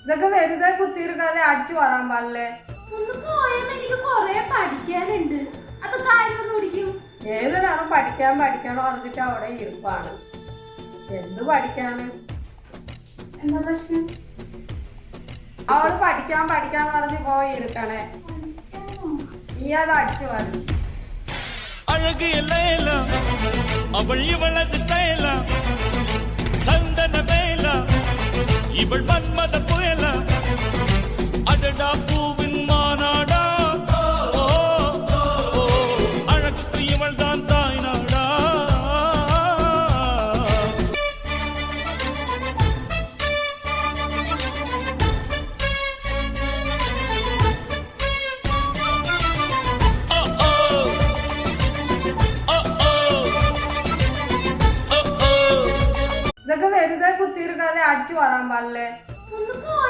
ഇതൊക്കെ വെറുതെ കുത്തിയിരിക്കാതെ അടിച്ചു വരാൻ പാടില്ലേ? ഒന്ന് പോയാൽ എനിക്ക് കൊറേ പഠിക്കാനുണ്ട്. അത് കാര്യം കുടിക്കും. ഏതൊരാളും പഠിക്കാനോ പറഞ്ഞിട്ട് അവിടെ ഇരിപ്പാണ്. എന്ത് പഠിക്കാന്? എന്താ പ്രശ്നം? അവള് പഠിക്കാൻ പറഞ്ഞ് പോയി ഇരിക്കണേ. നീ അത് അടിച്ചു വരും. அழகு எல்லாம் அவள் இவளது ஸ்டைலா சந்தன வேலா இவள் மன்மத புயலா அடடா பூவின் மாநாடா ஓ அழகுக்கு இவள் தான் தாய் நாடா ഇതൊക്കെ വെറുതെ കുത്തിയിരിക്കാതെ അടിച്ചു വരാൻ പാടില്ലേ?